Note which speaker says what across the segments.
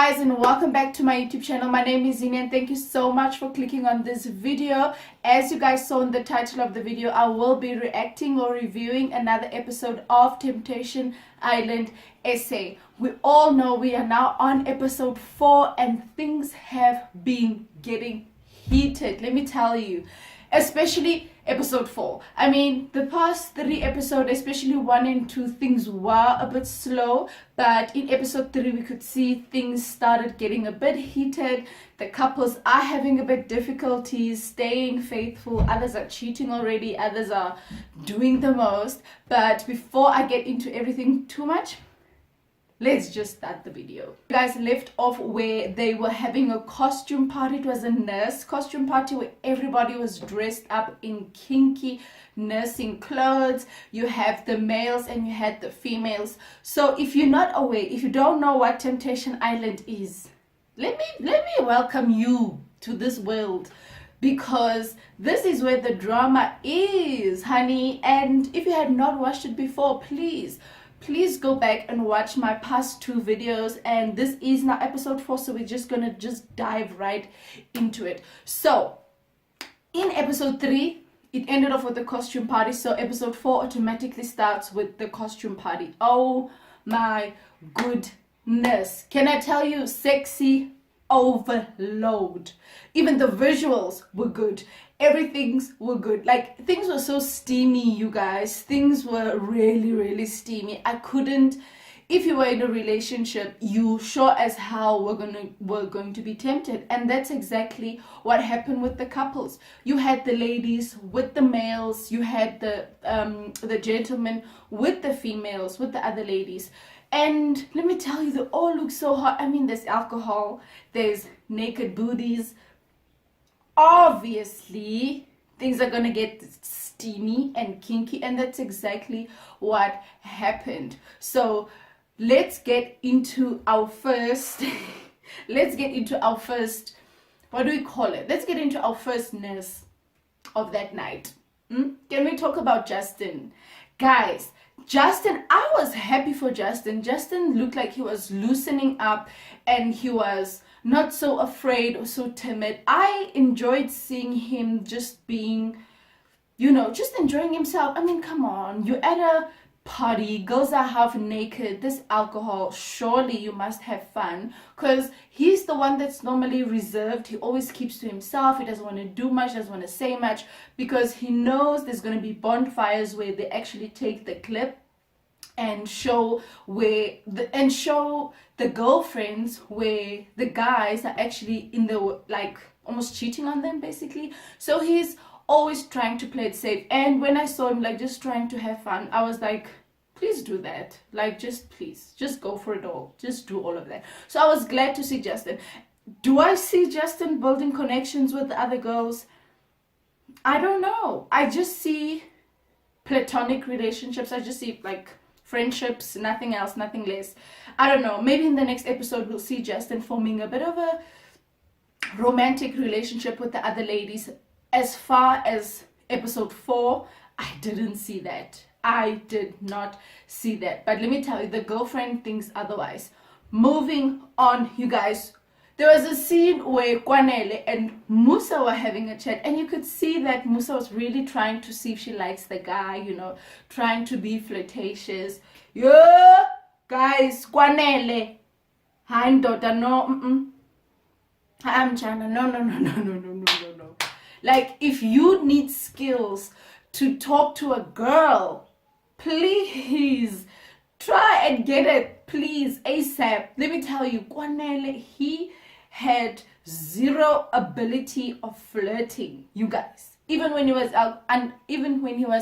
Speaker 1: guys, and welcome back to my YouTube channel. My name is Zini and thank you so much for clicking on this video. As you guys saw in the title of the video, I will be reacting or reviewing another episode of Temptation Island SA. We all know we are now on episode 4 and things have been getting heated, let me tell you. Especially episode 4. I mean, the past 3 episodes, especially 1 and 2, things were a bit slow, but in episode 3 we could see things started getting a bit heated. The couples are having a bit difficulties staying faithful. Others are cheating already, others are doing the most. But before I get into everything too much, let's just start the video. You guys left off where they were having a costume party. It was a nurse costume party where everybody was dressed up in kinky nursing clothes. You have the males and you had the females. So if you're not aware, if you don't know what Temptation Island is, let me welcome you to this world, because this is where the drama is, honey. And if you had not watched it before, please go back and watch my past 2 videos. And this is now episode 4, so we're just gonna dive right into it. So in episode 3 it ended off with the costume party, so episode 4 automatically starts with the costume party. Oh my goodness, can I tell you, sexy overload. Even the visuals were good, everything's were good. Like, things were so steamy, you guys. Things were really steamy. I couldn't, if you were in a relationship, you sure as hell were going to be tempted. And that's exactly what happened with the couples. You had the ladies with the males, you had the gentlemen with the females, with the other ladies. And let me tell you, they all look so hot. I mean, there's alcohol, there's naked booties. Obviously things are gonna get steamy and kinky, and that's exactly what happened. So let's get into our first what do we call it, let's get into our first nurse of that night. Can we talk about Justin? Guys, Justin, I was happy for Justin. Justin looked like he was loosening up and he was not so afraid or so timid. I enjoyed seeing him just being, you know, just enjoying himself. I mean, come on, you're at a party, girls are half naked, there's alcohol, surely you must have fun. Because he's the one that's normally reserved. He always keeps to himself. He doesn't want to do much, doesn't want to say much, because he knows there's going to be bonfires where they actually take the clip and show the girlfriends where the guys are actually in the, like, almost cheating on them basically. So he's always trying to play it safe. And when I saw him like just trying to have fun, I was like, please do that. Like, please just go for it all, just do all of that. So I was glad to see Justin. Do I see Justin building connections with the other girls? I don't know. I just see platonic relationships. I just see like friendships, nothing else, nothing less. I don't know, maybe in the next episode we'll see Justin forming a bit of a romantic relationship with the other ladies. As far as episode 4, I didn't see that. I did not see that. But let me tell you, the girlfriend thinks otherwise. Moving on, you guys. There was a scene where Cuanelle and Musa were having a chat, and you could see that Musa was really trying to see if she likes the guy, you know, trying to be flirtatious. Yeah, guys, Cuanelle. Hi, daughter, no, I'm China. No. Like, if you need skills to talk to a girl, please try and get it, please, ASAP. Let me tell you, Cuanelle, he had zero ability of flirting, you guys. Even when he was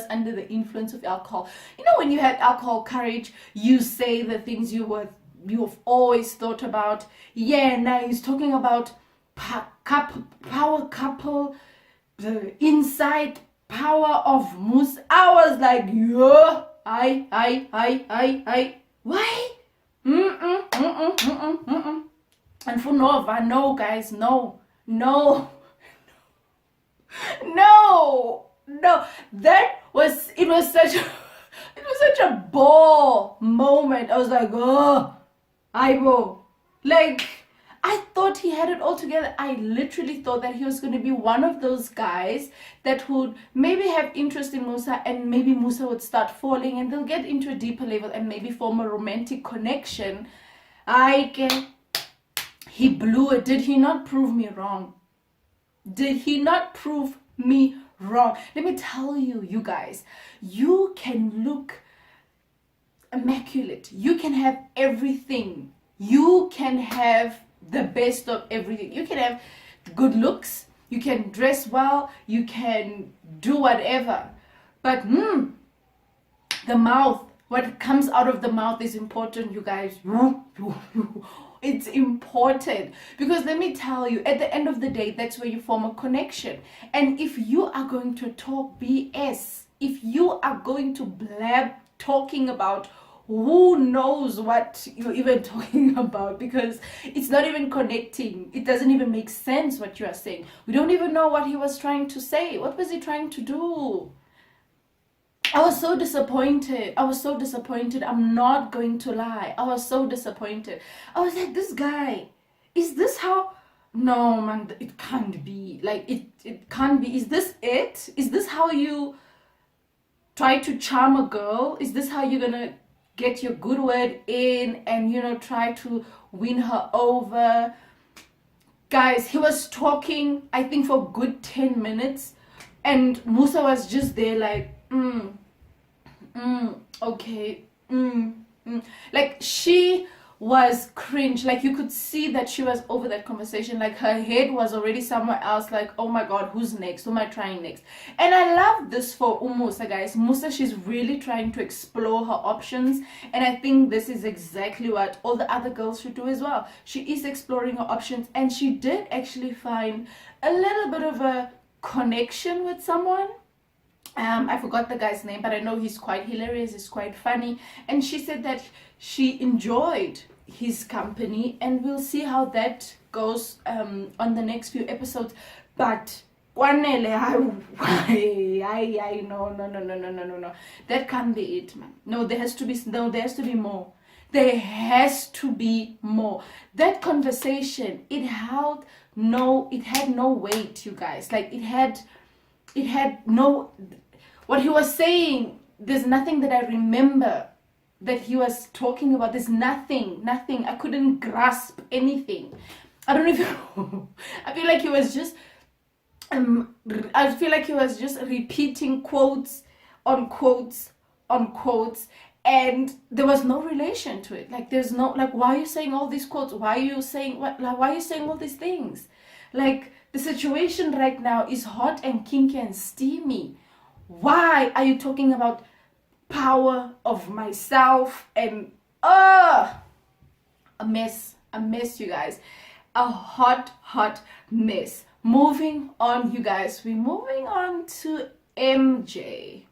Speaker 1: under the influence of alcohol. You know, when you had alcohol courage, you say the things you've always thought about. Yeah, now he's talking about power couple, the inside power of Musa. I was like, yeah, I why? And for Nova, no, guys, no. That was, it was such a ball moment. I was like, oh, I will. Like, I thought he had it all together. I literally thought that he was going to be one of those guys that would maybe have interest in Musa, and maybe Musa would start falling and they'll get into a deeper level and maybe form a romantic connection. He blew it. Did he not prove me wrong? Did he not prove me wrong? Let me tell you, you guys, you can look immaculate. You can have everything. You can have the best of everything. You can have good looks. You can dress well. You can do whatever. But the mouth, what comes out of the mouth is important, you guys. It's important, because let me tell you, at the end of the day, that's where you form a connection. And if you are going to talk BS, if you are going to blab talking about who knows what you're even talking about, because it's not even connecting, it doesn't even make sense what you are saying. We don't even know what he was trying to say. What was he trying to do? I was so disappointed. I'm not going to lie. I was so disappointed. I was like, this guy, is this how? No, man, it can't be. Like, it can't be. Is this it? Is this how you try to charm a girl? Is this how you're gonna get your good word in and, you know, try to win her over? Guys, he was talking, I think, for a good 10 minutes. And Musa was just there like, okay, like she was cringe. Like you could see that she was over that conversation. Like her head was already somewhere else. Like, oh my god, who's next? Who am I trying next? And I love this for Musa, guys. Musa, she's really trying to explore her options, and I think this is exactly what all the other girls should do as well. She is exploring her options, and she did actually find a little bit of a connection with someone. I forgot the guy's name, but I know he's quite hilarious, he's quite funny, and she said that she enjoyed his company, and we'll see how that goes on the next few episodes. But Cuanelle, no, that can't be it, man. No, there has to be more. There has to be more. That conversation, it had no weight, you guys. Like it had no, what he was saying, there's nothing that I remember that he was talking about. There's nothing. I couldn't grasp anything. I don't even I feel like he was just repeating quotes on quotes on quotes, and there was no relation to it. Like there's no, like, why are you saying all these quotes? Why are you saying why are you saying all these things? Like, the situation right now is hot and kinky and steamy. Why are you talking about power of myself and a mess, you guys. A hot mess. Moving on, you guys. We're moving on to MJ.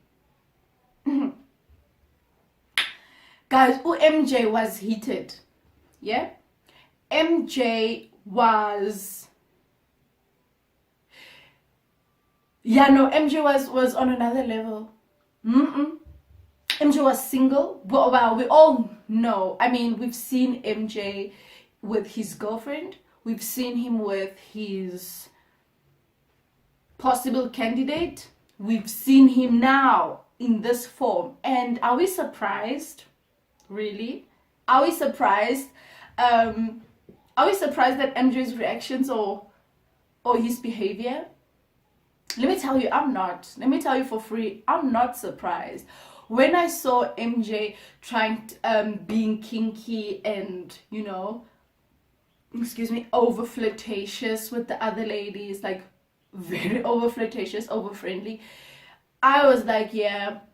Speaker 1: Guys, MJ was heated. Yeah? MJ was... MJ was on another level. MJ was single. Well, we all know. I mean, we've seen MJ with his girlfriend. We've seen him with his possible candidate. We've seen him now in this form. And are we surprised? Really? Are we surprised? Are we surprised at MJ's reactions or his behavior? Let me tell you, I'm not. Let me tell you for free, I'm not surprised. When I saw MJ trying to, being kinky and, you know, over flirtatious with the other ladies, like very over flirtatious, over friendly, I was like, yep,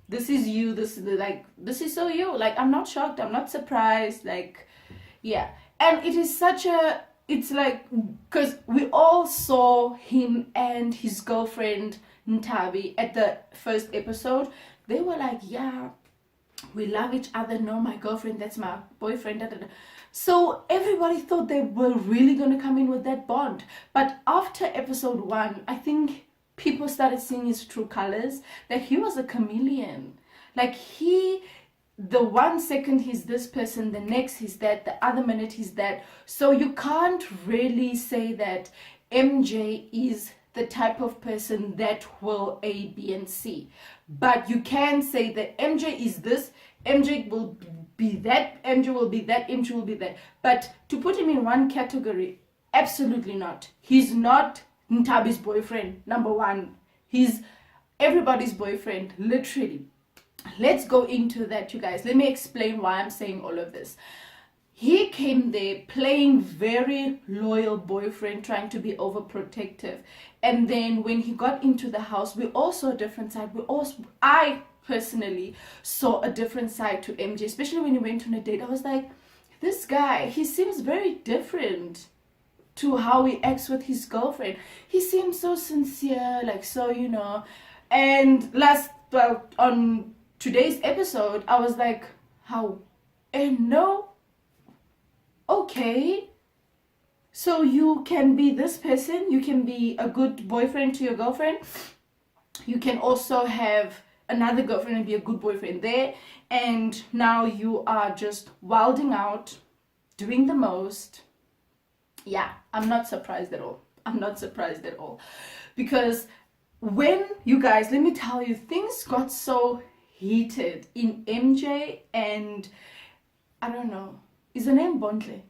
Speaker 1: this is you. This is so you. Like, I'm not shocked. I'm not surprised. Like, yeah. And it is such a, it's like, because we all saw him and his girlfriend Ntabi at the first episode. They were like, yeah, we love each other. No, my girlfriend, that's my boyfriend. Da, da, da. So everybody thought they were really going to come in with that bond. But after episode 1, I think people started seeing his true colors. That he was a chameleon. Like, he the 1 second he's this person, the next he's that, the other minute he's that. So you can't really say that MJ is the type of person that will A, B, and C. But you can say that MJ is this, MJ will be that, MJ will be that, MJ will be that. But to put him in one category, absolutely not. He's not Ntabi's boyfriend, number one. He's everybody's boyfriend, literally. Let's go into that, you guys. Let me explain why I'm saying all of this. He came there playing very loyal boyfriend, trying to be overprotective. And then when he got into the house, we all saw a different side. I personally saw a different side to MJ, especially when he went on a date. I was like, this guy, he seems very different to how he acts with his girlfriend. He seems so sincere, like, so, you know. And on today's episode, I was like, how? And no, okay, so you can be this person, you can be a good boyfriend to your girlfriend, you can also have another girlfriend and be a good boyfriend there, and now you are just wilding out, doing the most. Yeah, I'm not surprised at all. I'm not surprised at all. Because when, you guys, let me tell you, things got so heated in MJ and, I don't know, is her name Bontle?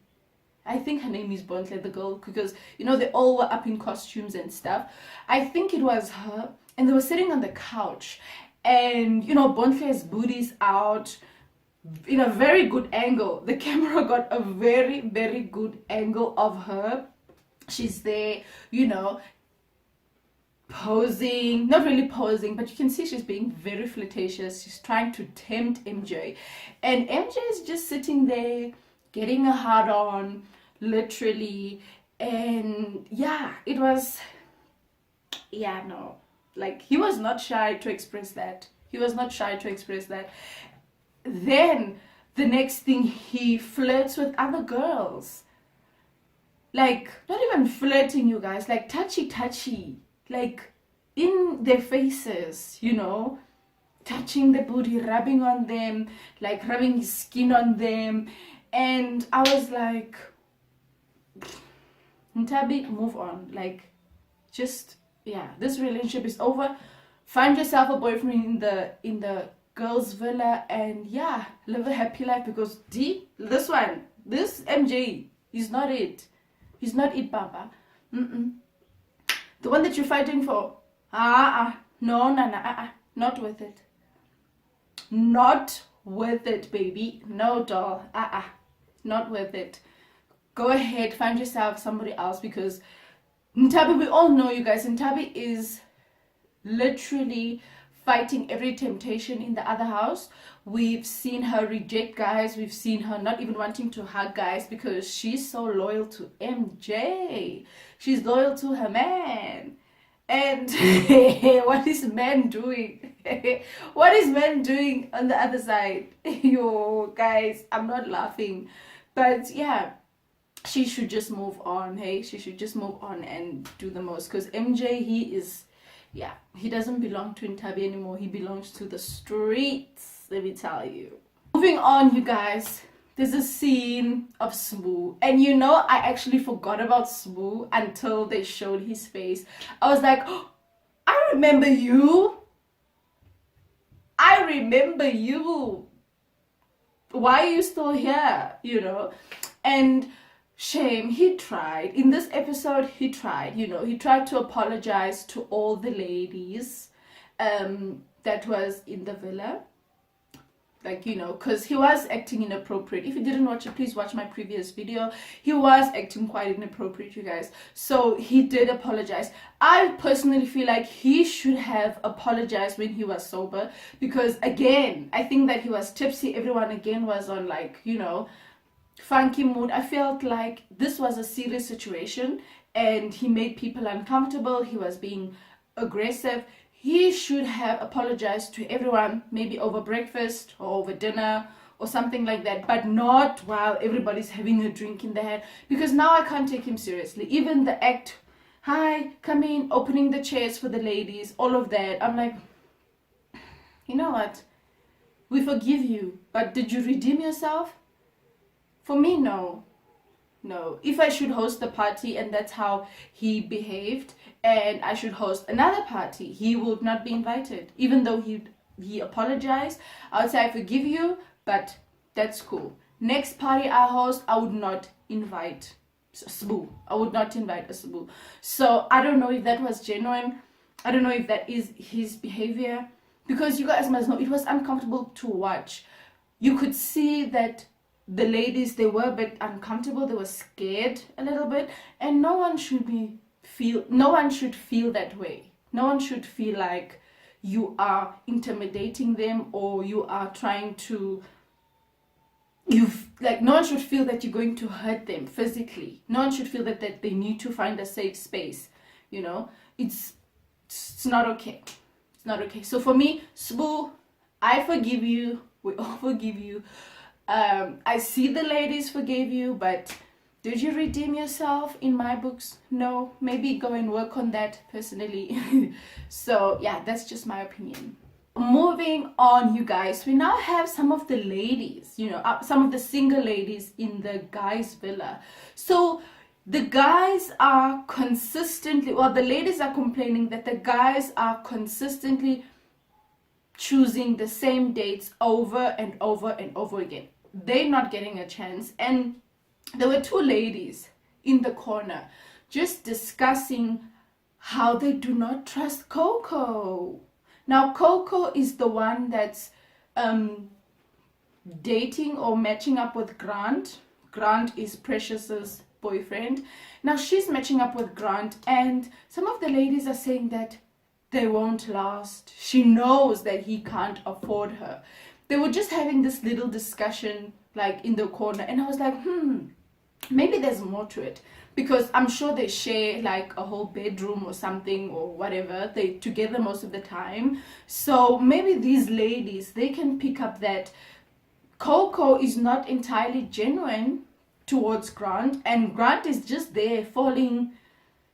Speaker 1: I think her name is Bontle, the girl, because, you know, they all were up in costumes and stuff. I think it was her, and they were sitting on the couch, and, you know, Bontle's booty's out in a very good angle. The camera got a very, very good angle of her. She's there, you know, posing, not really posing, but you can see she's being very flirtatious. She's trying to tempt MJ, and MJ is just sitting there getting a hard on, literally. And yeah, it was, yeah, no, like, he was not shy to express that. He was not shy to express that. Then the next thing, he flirts with other girls, like, not even flirting, you guys, like touchy, like in their faces, you know, touching the booty, rubbing on them, like rubbing his skin on them. And I was like, Ntabi, move on. Like, just, yeah, this relationship is over. Find yourself a boyfriend in the girls' villa, and yeah, live a happy life. Because this MJ is not it. He's not it, Papa. The one that you're fighting for, no, not worth it. Not worth it, baby. No, doll. Not worth it. Go ahead, find yourself somebody else, because Ntabi, we all know, you guys, Ntabi is literally fighting every temptation in the other house. We've seen her reject guys. We've seen her not even wanting to hug guys because she's so loyal to MJ. She's loyal to her man. And what is man doing? What is man doing on the other side? Yo, guys, I'm not laughing. But yeah, she should just move on. Hey, she should just move on and do the most. Because MJ, he doesn't belong to Ntabi anymore. He belongs to the streets, let me tell you. Moving on, you guys. There's a scene of Smooth, and you know, I actually forgot about Smooth until they showed his face. I was like, oh, I remember you. I remember you. Why are you still here? You know? And shame, he tried. In this episode, he tried, you know, he tried to apologize to all the ladies that was in the villa. Like, you know, because he was acting inappropriate. If you didn't watch it, please watch my previous video. He was acting quite inappropriate, you guys. So he did apologize. I personally feel like he should have apologized when he was sober, because again, I think that he was tipsy. Everyone again was on, like, you know, funky mood. I felt like this was a serious situation and he made people uncomfortable. He was being aggressive. He should have apologized to everyone, maybe over breakfast or over dinner or something like that, but not while everybody's having a drink in their hand, because now I can't take him seriously. Even the act, hi, come in, opening the chairs for the ladies, all of that. I'm like, you know what? we forgive you, but did you redeem yourself? For me, no. No. If I should host the party and that's how he behaved, and I should host another party, he would not be invited. Even though he apologized, I would say I forgive you, but that's cool. Next party I host, I would not invite a Sbu. I would not invite a Sbu. So I don't know if that was genuine. I don't know if that is his behavior, because you guys must know it was uncomfortable to watch. You could see that the ladies, they were a bit uncomfortable, they were scared a little bit, and no one should feel that way. No one should feel like you are intimidating them, or you are trying to, no one should feel that you're going to hurt them physically. No one should feel that they need to find a safe space. You know, it's not okay. It's not okay. So for me, Sbu, I forgive you. We all forgive you. I see the ladies forgave you, but did you redeem yourself? In my books, no. Maybe go and work on that personally. So yeah, that's just my opinion. Moving on, you guys, we now have some of the ladies, you know, some of the single ladies in the guys' villa. So the guys are consistently, well, the ladies are complaining that the guys are consistently choosing the same dates over and over and over again. They're not getting a chance. And there were two ladies in the corner just discussing how they do not trust Coco. Now Coco is the one that's dating or matching up with Grant. Grant is Precious's boyfriend. Now she's matching up with Grant, and some of the ladies are saying that they won't last. She knows that he can't afford her. They were just having this little discussion like in the corner, and I was like, maybe there's more to it, because I'm sure they share like a whole bedroom or something or whatever. They together most of the time. So maybe these ladies, they can pick up that Coco is not entirely genuine towards Grant, and Grant is just there falling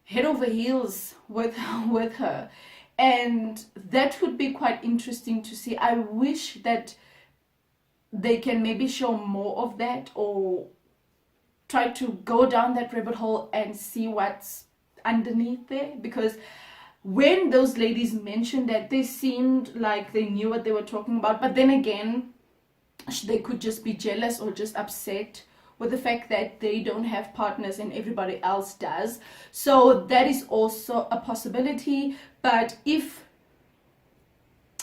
Speaker 1: head over heels with her. And that would be quite interesting to see. I wish that they can maybe show more of that, or try to go down that rabbit hole and see what's underneath there. Because when those ladies mentioned that, they seemed like they knew what they were talking about. But then again, they could just be jealous or just upset with the fact that they don't have partners and everybody else does. So that is also a possibility. But if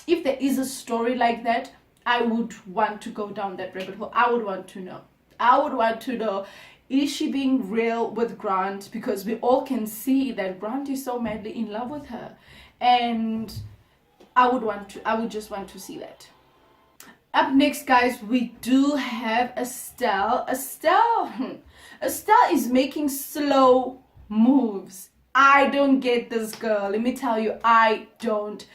Speaker 1: there is a story like that, I would want to go down that rabbit hole. I would want to know, is she being real with Grant? Because we all can see that Grant is so madly in love with her, and I would just want to see that. Up next, guys, we do have Estelle. Estelle is making slow moves. I don't get this girl. Let me tell you, I don't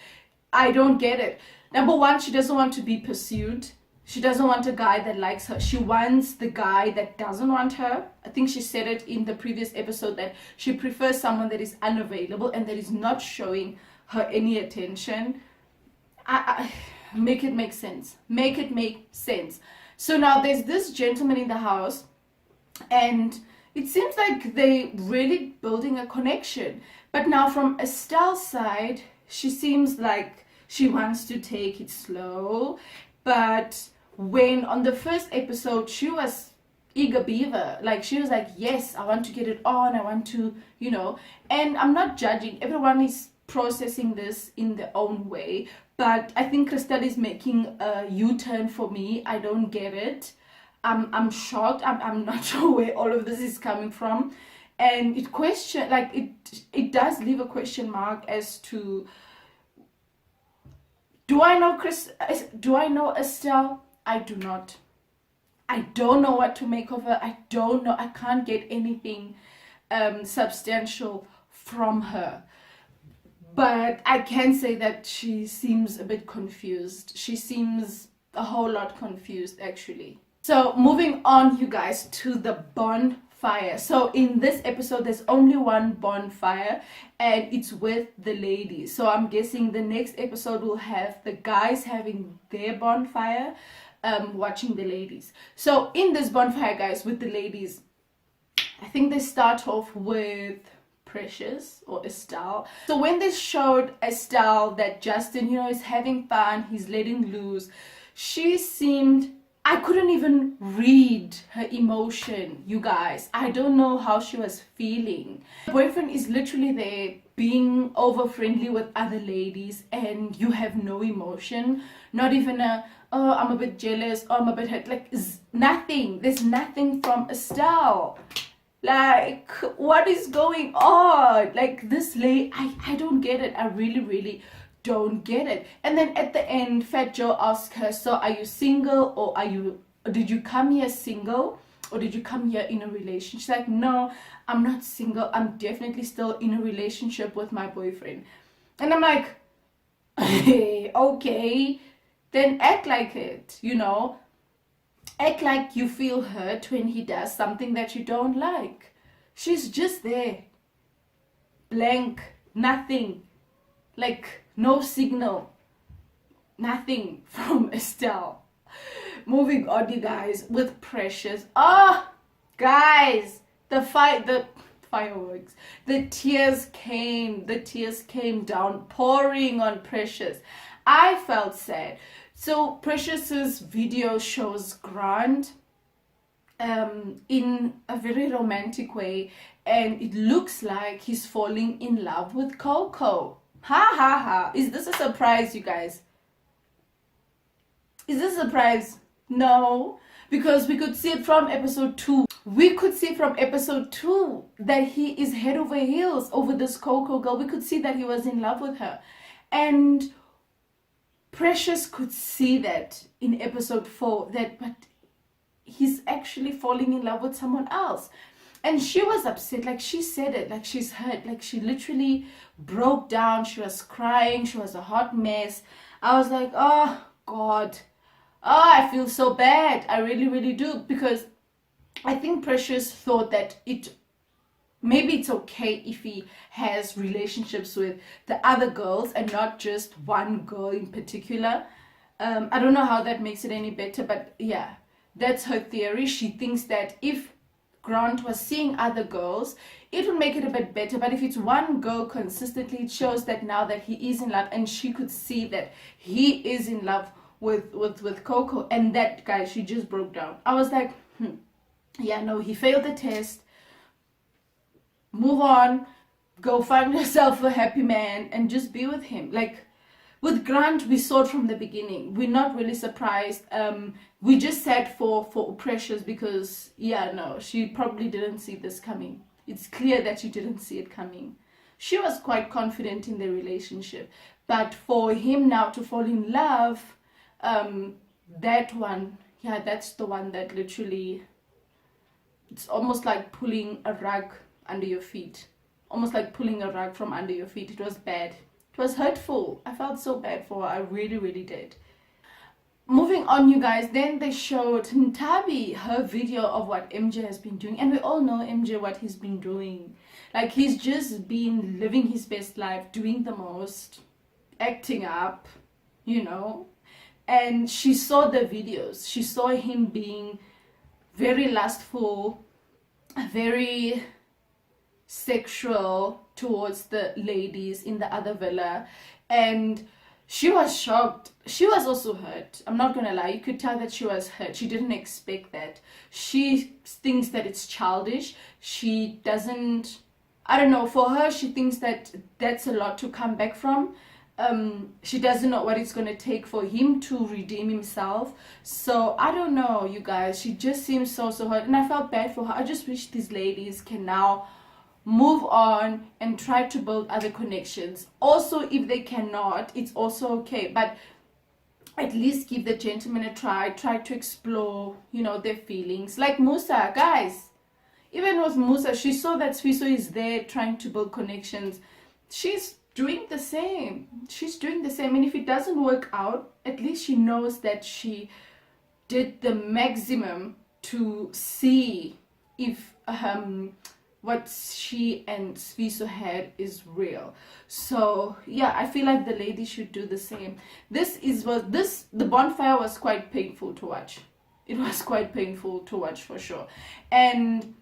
Speaker 1: get it. Number one, she doesn't want to be pursued. She doesn't want a guy that likes her. She wants the guy that doesn't want her. I think she said it in the previous episode that she prefers someone that is unavailable and that is not showing her any attention. Make it make sense. Make it make sense. So now there's this gentleman in the house, and it seems like they really building a connection. But now from Estelle's side, she seems like she wants to take it slow. But when on the first episode, she was eager beaver. Like, she was like, yes, I want to get it on. I want to, you know. And I'm not judging. Everyone is processing this in their own way. But I think Estelle is making a U-turn for me. I don't get it. I'm shocked. I'm not sure where all of this is coming from. And it does leave a question mark as to, do I know Estelle? I do not. I don't know what to make of her. I don't know. I can't get anything substantial from her. But I can say that she seems a bit confused. She seems a whole lot confused, actually. So moving on, you guys, to the Bonfire bonfire. So in this episode there's only one bonfire and it's with the ladies. So I'm guessing the next episode will have the guys having their bonfire, watching the ladies. So in this bonfire, guys, with the ladies, I think they start off with Precious or Estelle. So when they showed Estelle that Justin, you know, is having fun, he's letting loose, she seemed, I couldn't even read her emotion, you guys. I don't know how she was feeling. Her boyfriend is literally there being over friendly with other ladies and you have no emotion, not even a, oh, I'm a bit jealous, oh, I'm a bit hurt, like nothing. There's nothing from Estelle. Like, what is going on? Like, this lady, I don't get it. I really don't get it. And then at the end, Fat Joe asked her, so are you single, or did you come here single, or did you come here in a relationship? She's like, no, I'm not single. I'm definitely still in a relationship with my boyfriend. And I'm like, hey, okay, then act like it, you know. Act like you feel hurt when he does something that you don't like. She's just there. Blank. Nothing. Like, no signal. Nothing from Estelle. Moving on, you guys, with Precious. Ah, guys, the fireworks. The tears came down, pouring on Precious. I felt sad. So Precious's video shows Grant in a very romantic way, and it looks like he's falling in love with Coco. Ha ha ha. Is this a surprise, you guys? Is this a surprise? No, because we could see it from episode 2. We could see from episode 2 that he is head over heels over this Coco girl. We could see that he was in love with her. And Precious could see that in episode 4, but he's actually falling in love with someone else. And she was upset, like she said it, like she's hurt, like she literally broke down. She was crying, she was a hot mess. I was like, oh God, oh, I feel so bad. I really do, because I think Precious thought that maybe it's okay if he has relationships with the other girls and not just one girl in particular. I don't know how that makes it any better, but yeah, that's her theory. She thinks that if Grant was seeing other girls, it would make it a bit better. But if it's one girl consistently, it shows that now that he is in love, and she could see that he is in love with Coco. And that, guy, she just broke down. I was like, yeah, no, he failed the test. Move on, go find yourself a happy man and just be with him. Like with Grant, we saw it from the beginning. We're not really surprised. We just sad for Precious because, yeah, no, she probably didn't see this coming. It's clear that she didn't see it coming. She was quite confident in the relationship, but for him now to fall in love, that one, yeah, that's the one that literally, it's almost like pulling a rug under your feet, almost like pulling a rug from under your feet. It was bad, it was hurtful. I felt so bad for her. I really did. Moving on, you guys, then they showed Ntabi her video of what MJ has been doing, and we all know MJ, what he's been doing. Like, he's just been living his best life, doing the most, acting up, you know. And she saw the videos, she saw him being very lustful, very sexual towards the ladies in the other villa, and she was shocked. She was also hurt. I'm not gonna lie, you could tell that she was hurt. She didn't expect that. She thinks that it's childish. She doesn't, I don't know, for her, she thinks that that's a lot to come back from. She doesn't know what it's gonna take for him to redeem himself. So I don't know, you guys, she just seems so hurt, and I felt bad for her. I just wish these ladies can now move on and try to build other connections. Also, if they cannot, it's also okay, but at least give the gentleman a try to explore, you know, their feelings. Like Musa, guys, even with Musa, she saw that Swiso is there trying to build connections. She's doing the same. And if it doesn't work out, at least she knows that she did the maximum to see if what she and Sviso had is real. So yeah, I feel like the lady should do the same. The bonfire was quite painful to watch. It was quite painful to watch for sure. And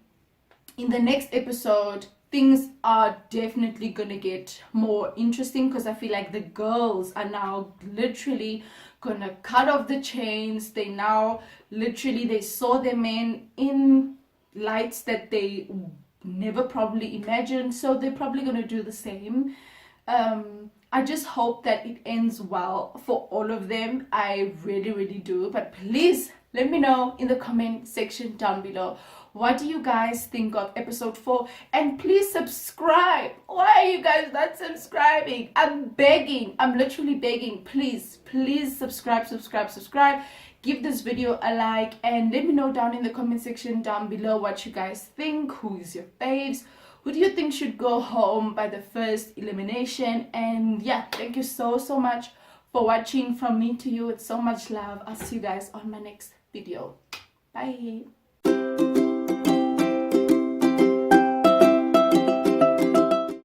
Speaker 1: in the next episode, things are definitely gonna get more interesting, because I feel like the girls are now literally gonna cut off the chains. They now literally, they saw their men in lights that they never probably imagined, so they're probably gonna do the same. I just hope that it ends well for all of them. I really do. But please let me know in the comment section down below, what do you guys think of episode 4? And please subscribe. Why are you guys not subscribing? I'm begging. I'm literally begging. Please subscribe. Give this video a like, and let me know down in the comment section down below what you guys think. Who is your faves? Who do you think should go home by the first elimination? And yeah, thank you so much for watching. From me to you, it's so much love. I'll see you guys on my next video. Bye.